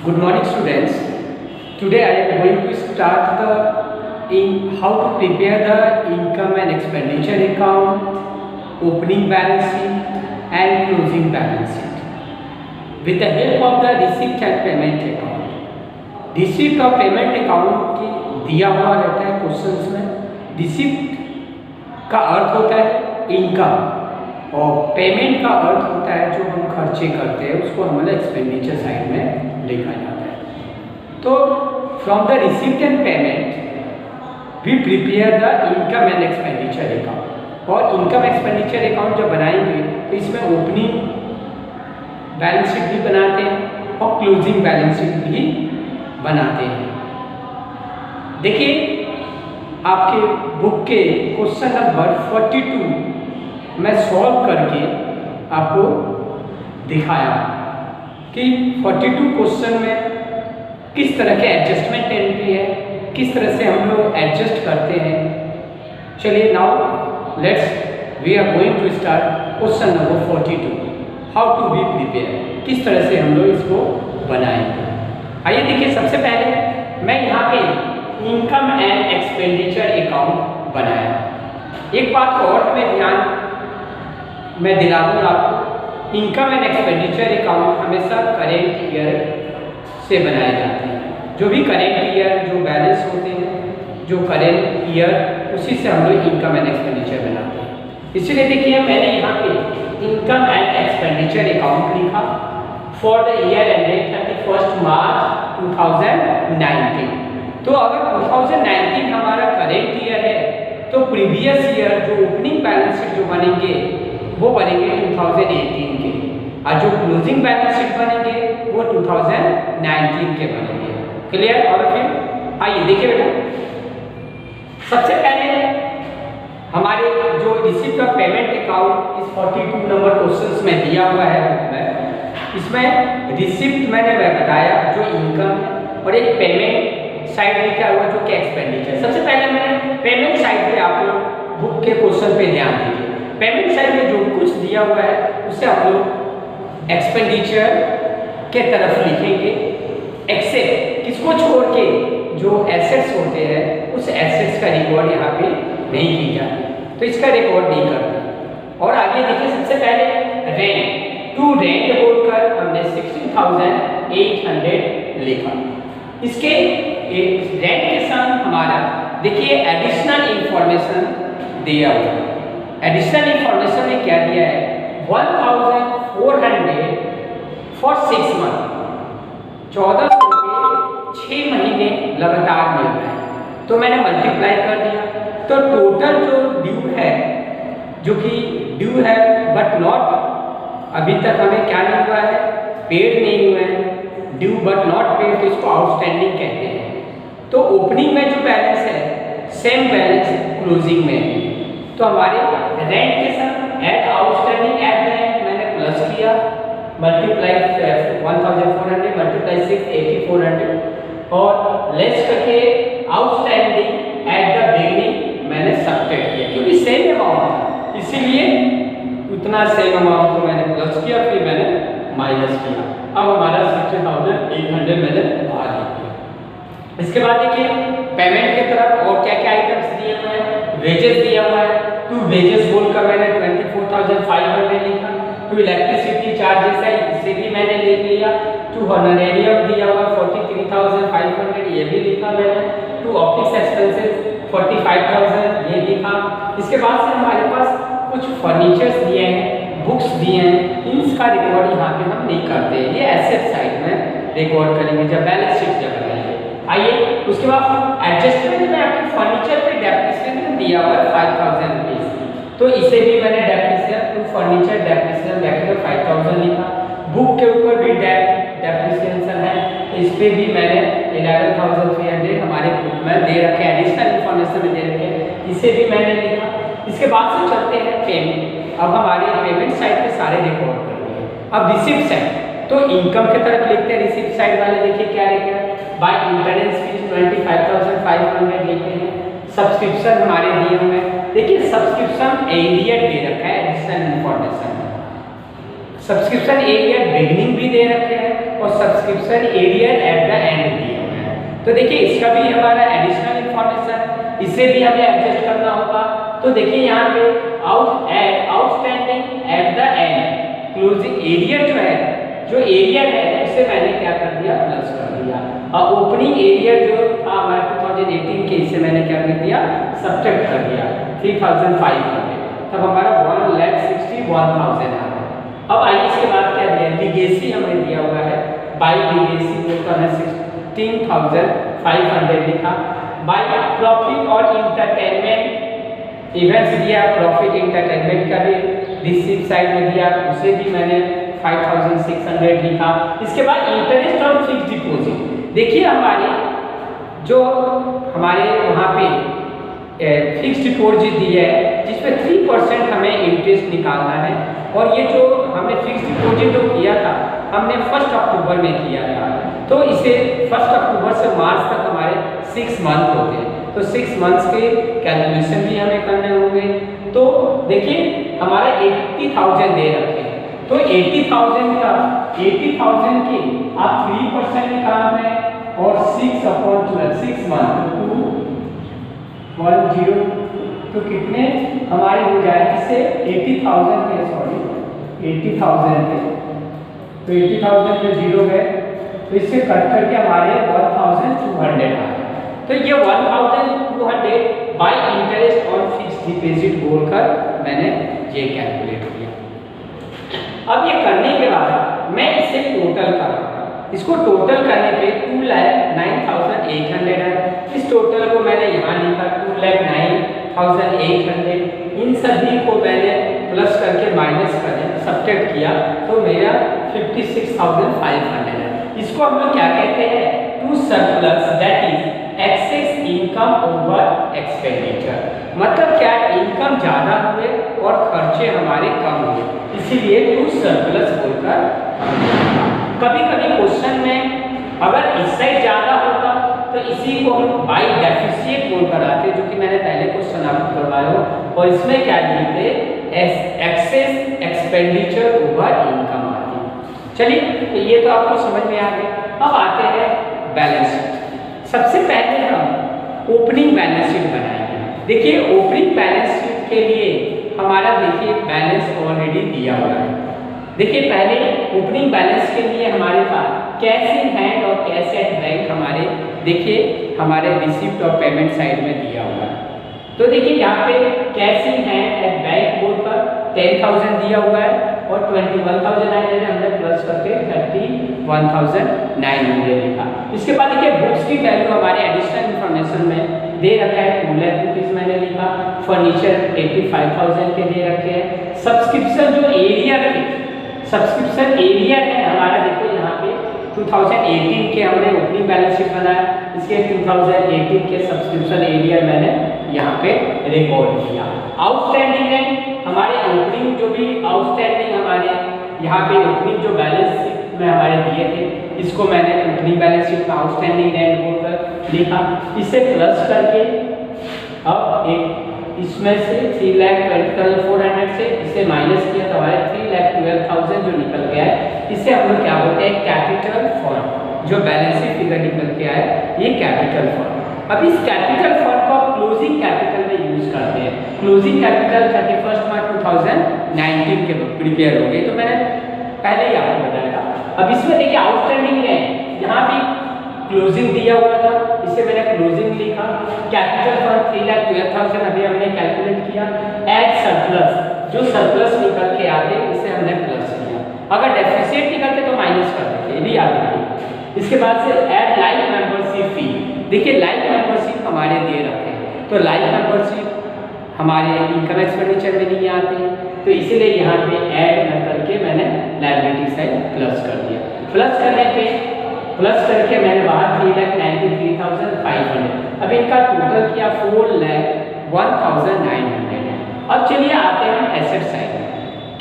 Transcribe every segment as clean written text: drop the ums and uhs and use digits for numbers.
Good morning, students. Today I am going to start how to prepare the income and expenditure account, opening balance sheet and closing balance sheet with the help of the receipt and payment account. Receipt और payment account की दिया हुआ रहता है questions में। Receipt का अर्थ होता है इनकम और पेमेंट का अर्थ होता है जो हम खर्चे करते हैं उसको हमारे एक्सपेंडिचर साइड में लिखा जाता है। तो from the receipt and payment we prepare the income and expenditure account. और इनकम एक्सपेंडिचर अकाउंट जब बनाएंगे तो इसमें ओपनिंग बैलेंस शीट भी बनाते हैं और क्लोजिंग बैलेंस शीट भी बनाते हैं। देखिए आपके बुक के क्वेश्चन नंबर 42 मैं सॉल्व करके आपको दिखाया कि 42 क्वेश्चन में किस तरह के एडजस्टमेंट एंट्री है, किस तरह से हम लोग एडजस्ट करते हैं। चलिए now let's we are going to start question number 42 how to be prepare, किस तरह से हम लोग इसको बनाएंगे। आइए देखिए, सबसे पहले मैं यहाँ पे इनकम एंड एक्सपेंडिचर अकाउंट बनाया। एक बात और हमें ध्यान मैं दिला दूँ आपको, इनकम एंड एक्सपेंडिचर अकाउंट हमेशा करेंट ईयर से बनाए जाते हैं। जो भी करेंट ईयर जो बैलेंस होते हैं, जो करेंट ईयर, उसी से हम लोग इनकम एंड एक्सपेंडिचर बनाते हैं। इसलिए देखिए मैंने यहाँ पे इनकम एंड एक्सपेंडिचर अकाउंट लिखा फॉर द ईयर एंडेड 31 मार्च 2019। तो अगर 2019 हमारा करेंट ईयर है तो प्रीवियस ईयर जो ओपनिंग बैलेंस शीट जो बनेंगे वो बनेंगे 2018 के, और जो क्लोजिंग बैलेंस शीट बनेंगे वो 2019 के बनेंगे। क्लियर? और फिर आइए देखिए बेटा, सबसे पहले हमारे जो रिसीप्ट ऑफ पेमेंट अकाउंट इस 42 नंबर क्वेश्चंस में दिया हुआ है बुक में, इसमें रिसीप्ट मैंने बताया जो इनकम है और एक पेमेंट साइड लिखा हुआ जो कि एक्सपेंडिचर। सबसे पहले मैंने पेमेंट साइड पे आप लोग बुक के क्वेश्चन पे ध्यान दीजिए। पेमेंट साइड में जो कुछ दिया हुआ है उसे हम लोग एक्सपेंडिचर के तरफ लिखेंगे, एक्सेप्ट किसको छोड़ के जो एसेट्स होते हैं उस एसेट्स का रिकॉर्ड यहाँ पे नहीं की जाती, तो इसका रिकॉर्ड नहीं करते। और आगे देखिए, सबसे पहले रेंट, टू रेंट बोलकर हमने 16,800 लिखा। इसके रेंट के साथ हमारा देखिए एडिशनल इंफॉर्मेशन दिया हुआ है। एडिशनल इंफॉर्मेशन में क्या दिया है, 1,400 फॉर 6 मंथ, 1400 रुपये 6 महीने लगातार मिल रहे हैं। तो मैंने मल्टीप्लाई कर दिया, तो टोटल जो ड्यू है, जो कि ड्यू है बट नॉट अभी तक हमें क्या नहीं हुआ है, पेड नहीं हुआ है, ड्यू बट नॉट पेड, तो इसको आउटस्टैंडिंग कहते हैं। तो ओपनिंग में जो बैलेंस है सेम बैलेंस क्लोजिंग में है। तो हमारे रेंट के साथ एट आउटस्टैंडिंग एट रेंट मैंने प्लस किया, मल्टीप्लाई 1,400 मल्टीप्लाई 6 8,400 और लेस करके आउटस्टैंडिंग एट द बिगिनिंग मैंने सब्ट्रैक्ट किया, क्योंकि सेम अमाउंट था इसीलिए उतना सेम अमाउंट को मैंने प्लस किया, फिर मैंने माइनस किया। अब हमारा 60,800 मैंने बाहर लिख दिया। इसके बाद देखिए पेमेंट की तरफ और क्या क्या आइटम्स दिए हुए हैं। वेजेस दिया हुआ है, टू वेजेस बोलकर मैंने 24,500 लिखा। टू इलेक्ट्रिसिटी चार्जेस है, इसे भी मैंने लिख लिया। टू हॉनरेरियम दिया हुआ 43,500, ये भी लिखा मैंने। टू ऑफिस एक्सपेंसेस 45,000, ये लिखा। इसके बाद से हमारे पास कुछ फर्नीचर्स दिए हैं, बुक्स दिए हैं, इनका रिकॉर्ड यहाँ पे हम नहीं करते, ये एसेट साइड में रिकॉर्ड करेंगे जब बैलेंस शीट जब बनाएंगे। आइए उसके बाद एडजस्टमेंट में आपके फर्नीचर पे डेप्रिसिएशन दिया हुआ है 5,000 रुपीज, तो इसे भी मैंने depreciation to furniture depreciation backup 5,000 लिखा। बुक के ऊपर भी डेप्रिसिएशन है, इस पे भी मैंने 11,300 हमारे बुक में दे रखे, एडिशनल इंफॉर्मेशन में दे रखे, इसे भी मैंने लिखा। इसके बाद से चलते हैं पेमेंट। अब हमारे पेमेंट साइड पे सारे रिकॉर्ड कर लिए। अब रिसिप्ट साइड, तो इनकम की तरफ लिखते हैं रिसिप्ट साइड वाले, देखिए क्या लिखा, बाय इंटरेंस फीस 25,500 लिखे हैं। सब्सक्रिप्शन हमारे दिए हुए हैं, देखिए सब्सक्रिप्शन एरियर दे रखा है additional information. Subscription arrear beginning भी दे रखे हैं और subscription arrear at the end दिए हुए हैं। तो देखिए इसका भी हमारा एडिशनल इंफॉर्मेशन, इसे भी हमें एडजस्ट करना होगा। तो देखिए यहाँ पे outstanding at the end closing arrear जो है, जो एरियर है उसे मैंने क्या कर दिया, प्लस कर दिया। और ओपनिंग एरियर जो था हमारे 2018 के, इसे मैंने क्या कर दिया, सब्ट्रैक्ट कर दिया 3500, तब हमारा 1,61,000 आ गया। अब आइए इसके बाद क्या दिया, लीगेसी हमें दिया हुआ है, बाई लीगेसी को हमने 16,500 लिखा। बाई प्रॉफिट और इंटरटेनमेंट इवेंट्स दिया, प्रॉफिट इंटरटेनमेंट का भी रिसीव साइड में दिया, उसे भी मैंने 5,600 लिखा। इसके बाद इंटरेस्ट और फिक्स डिपॉजिट, देखिए हमारे जो हमारे वहाँ पे फिक्स डिपॉजिट दिया है जिसमें 3% हमें इंटरेस्ट निकालना है, और ये जो हमने फिक्स डिपॉजिट जो किया था हमने 1 अक्टूबर में किया था, तो इसे 1 अक्टूबर से मार्च तक हमारे 6 मंथ होते हैं, तो 6 मंथ्स के कैलकुलेशन भी हमें करने होंगे। तो देखिए हमारा 80,000 दे रखे हैं, तो 80,000 का 80,000 के आप 3% निकाल रहे हैं और 6/12 6 मंथ 210, तो कितने हमारे हो जाएंगे, इससे 80,000 के, सॉरी 80,000 के, तो 80,000 में 0 गए, तो इससे कट करके हमारे 1,200 आ गए। तो ये 1,200 बाय इंटरेस्ट और फिक्स डिपॉजिट बोलकर मैंने ये कैलकुलेट किया। अब ये करने के बाद मैं इसे टोटल करूँगा, इसको टोटल करने पे 2,09,800 है। इस टोटल को मैंने यहाँ लिखा 2,09,800, इन सभी को मैंने प्लस करके माइनस करें सब्ट्रैक्ट किया तो मेरा 56,500 है। इसको हम लोग क्या कहते हैं, to surplus, that is excess income over expenditure. मतलब क्या, इनकम ज़्यादा हुए और खर्चे हमारे कम हुए, इसीलिए टू सरप्लस बोलकर। कभी कभी क्वेश्चन में अगर इस साइड ज़्यादा होता तो इसी को हम बाई डेफिसिएट बोलकर आते, जो कि मैंने पहले क्वेश्चन आपको करवाया हो, और इसमें क्या लिखते, एक्सेस एक्सपेंडिचर ओवर इनकम आती। चलिए तो ये तो आपको समझ में आ गया। अब आते हैं बैलेंस शीट। सबसे पहले हम ओपनिंग बैलेंस शीट बनाएंगे। देखिए ओपनिंग बैलेंस शीट के लिए हमारा देखिए बैलेंस ऑलरेडी दिया हुआ है। देखिए पहले ओपनिंग बैलेंस के लिए हमारे पास कैश इन हैंड और कैश एट बैंक हमारे देखिए हमारे रिसिप्ट और पेमेंट साइड में दिया हुआ है। तो देखिए यहाँ पे cash in hand at bank board पर 10,000 दिया हुआ है और 21,900 हमने प्लस करके 31,900 लिखा। इसके बाद देखिए बुक्स की वैल्यू हमारे एडिशनल इंफॉर्मेशन में दे रखा है 2 लाख रुपीज़ मैंने लिखा। फर्नीचर 85,000 के दे रखे हैं। सब्सक्रिप्शन जो एरिया थे, सब्सक्रिप्शन एरिया है हमारा, देखो यहाँ पे 2018 के हमने ओपनिंग बैलेंस शीट बनाया, इसके 2018 के सब्सक्रिप्शन एरिया मैंने यहाँ पे रिकॉर्ड किया। आउटस्टैंडिंग रेंट हमारे ओपनिंग जो भी आउटस्टैंडिंग हमारे यहाँ पे ओपनिंग जो बैलेंस शीट में हमारे दिए थे, इसको मैंने ओपनिंग बैलेंस शीट में आउटस्टैंडिंग रेंट बोलकर लिखा। इसे प्लस करके अब एक इसमें से 3,20,400 से इसे माइनस किया तो हमारे 3,12,000 जो निकल गया है, इसे हम लोग क्या बोलते हैं, कैपिटल फंड। जो बैलेंस शीट फिगर निकल के आए ये कैपिटल फंड। अब इस कैपिटल फंड को आप क्लोजिंग कैपिटल में यूज करते हैं। क्लोजिंग कैपिटल 31 मार्च 2019 के प्रिपेयर हो गई, तो मैंने पहले ही आपको बताया था। अब इसमें देखिए आउटस्टैंडिंग है, यहाँ भी क्लोजिंग दिया हुआ था, इसे मैंने क्लोजिंग लिखा। कैपिटल फंड 3,12,000 अभी हमने कैलकुलेट किया। एड सरप्लस, जो सरप्लस निकल के आते इसे हमने प्लस किया। अगर डेफिसिट निकलते तो माइनस कर देते, ये भी याद रखिए। इसके बाद से एड लाइफ मेंबरशिप फी। देखिए लाइफ मेंबरशिप हमारे दे रखे हैं, तो लाइफ मेंबरशिप हमारे इनकम एक्सपेंडिचर में नहीं आते, तो इसीलिए यहाँ पे ऐड करके मैंने लायबिलिटी साइड प्लस कर दिया। प्लस करने पे प्लस करके मैंने बाहर 3,93,500। अब इनका टोटल किया 4,01,900 है। अब चलिए आते हैं एसेट साइड में।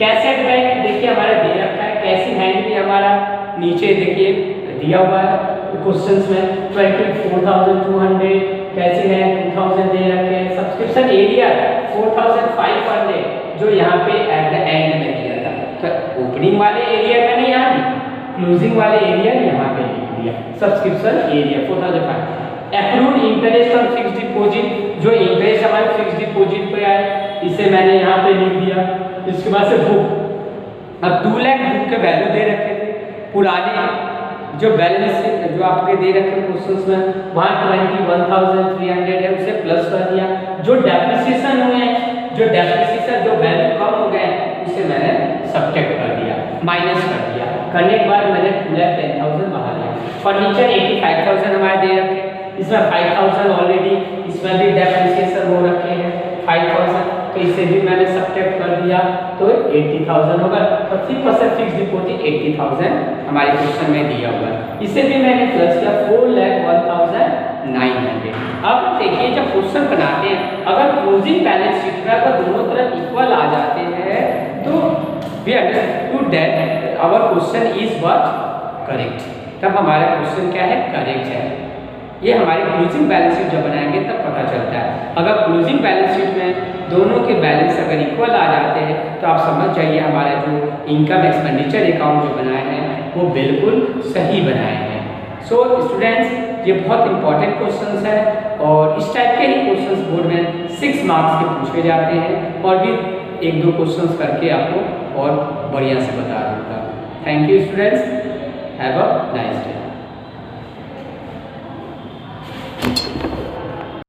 कैश एट बैंक देखिए हमारा दे रखा है, कैश इन हैंड भी हमारा नीचे देखिए दिया हुआ है क्वेश्चंस में 24,200, कैश इन हैंड 2,000 दे रखे हैं। सब्सक्रिप्शन एरिया 4,500 जो यहाँ पे एट द एंड में दिया था। तो ओपनिंग वाले एरिया मैंने यहाँ लिखा, क्लोजिंग वाले एरिया यहाँ पे लिख दिया। Subscription area 4005। Accrued interest on fix deposit, जो इंटरेस्ट हमारे फिक्स डिपॉजिट पे आए इसे मैंने यहाँ पे लिख दिया। इसके बाद से बुक, अब 2 लाख बुक के वैल्यू दे रखे थे, पुराने जो बैलेंस जो आपके दे रखे क्वेश्चंस में वहाँ 21,300 है, उसे प्लस कर दिया। जो डेप्रिसिएशन हुए हैं, जो डेप्रिसिएशन जो वैल्यू कम हो गए उसे मैंने सब्ट्रैक्ट कर दिया, माइनस कर दिया। करने के बाद मैंने 2,10,000 बाहर लिया। फर्नीचर 85,000 हमारे दे रखे, इसमें 5,000 ऑलरेडी इसमें भी डेप्रिसिएशन हो रखे हैं 5,000, तो इसे भी मैंने सब्ट्रैक्ट कर दिया तो 80,000 होगा। और 3% फिक्स डिपॉजिट 80,000 हमारे क्वेश्चन में दिया हुआ है, इसे भी मैंने प्लस किया 4,01,900। अब देखिए जब क्वेश्चन बनाते हैं अगर क्लोजिंग बैलेंस शीट में अगर दोनों तरफ इक्वल आ जाते हैं तो we understood that our question is what correct, तब हमारा क्वेश्चन क्या है, करेक्ट है। ये हमारे क्लोजिंग बैलेंस शीट जब बनाएंगे तब पता चलता है। अगर क्लोजिंग बैलेंस शीट में दोनों के बैलेंस अगर इक्वल आ जाते हैं तो आप समझ जाइए हमारा जो इनकम एक्सपेंडिचर अकाउंट जो बनाए हैं वो बिल्कुल सही बनाए हैं। सो स्टूडेंट्स ये बहुत इंपॉर्टेंट क्वेश्चंस है और इस टाइप के ही क्वेश्चंस बोर्ड में 6 मार्क्स के पूछे जाते हैं और भी 1-2 क्वेश्चंस करके आपको और बढ़िया से बता दूँगा। Thank you students, have a nice day.